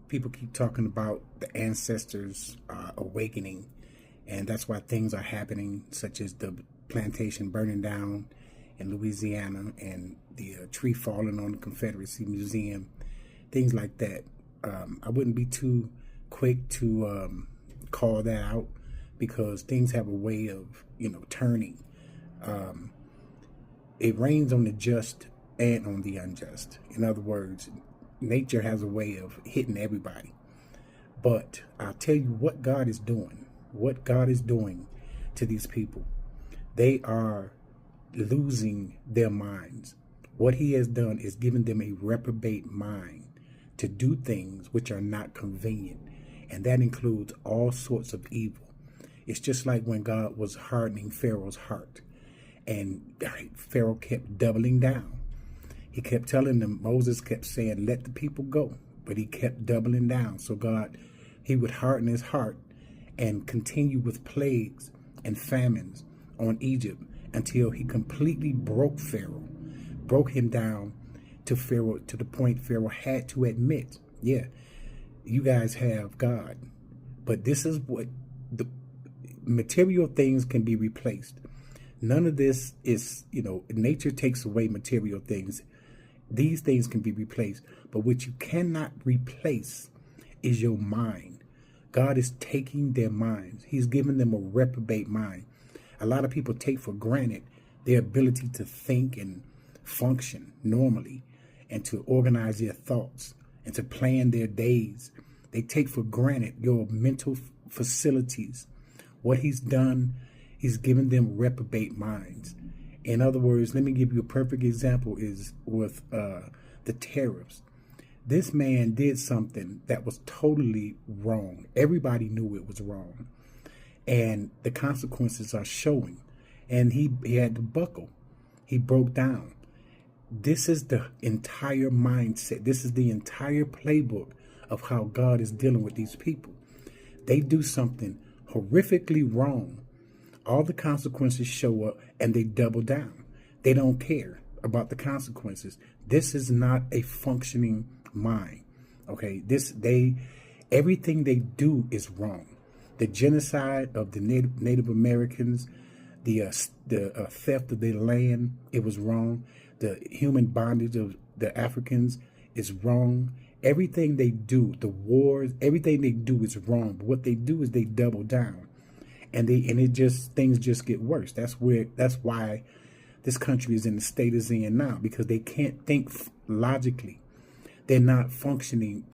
people keep talking about the ancestors awakening, and that's why things are happening, such as the plantation burning down in Louisiana and the tree falling on the Confederacy Museum, things like that. I wouldn't be too quick to call that out, because things have a way of, turning. It rains on the just and on the unjust. In other words, nature has a way of hitting everybody. But I'll tell you what God is doing. What God is doing to these people. They are losing their minds. What he has done is given them a reprobate mind to do things which are not convenient. And that includes all sorts of evil. It's just like when God was hardening Pharaoh's heart. And Pharaoh kept doubling down. He kept telling them, Moses kept saying, let the people go. But he kept doubling down. So God, he would harden his heart and continue with plagues and famines on Egypt until he completely broke Pharaoh, broke him down to Pharaoh, to the point Pharaoh had to admit, yeah, you guys have God. But this is what the material things can be replaced. None of this is, nature takes away material things. These things can be replaced. But what you cannot replace is your mind. God is taking their minds. He's giving them a reprobate mind. A lot of people take for granted their ability to think and function normally, and to organize their thoughts and to plan their days. They take for granted your mental facilities. What he's done, he's given them reprobate minds. In other words, let me give you a perfect example is with the tariffs. This man did something that was totally wrong. Everybody knew it was wrong. And the consequences are showing. And he had to buckle. He broke down. This is the entire mindset. This is the entire playbook of how God is dealing with these people. They do something horrifically wrong. All the consequences show up and they double down. They don't care about the consequences. This is not a functioning mind. Okay, everything they do is wrong. The genocide of the Native Americans, the theft of their land, it was wrong. The human bondage of the Africans is wrong. Everything they do, the wars, everything they do is wrong. But what they do is they double down, and things just get worse. That's why this country is in the state it's in now, because they can't think logically. They're not functioning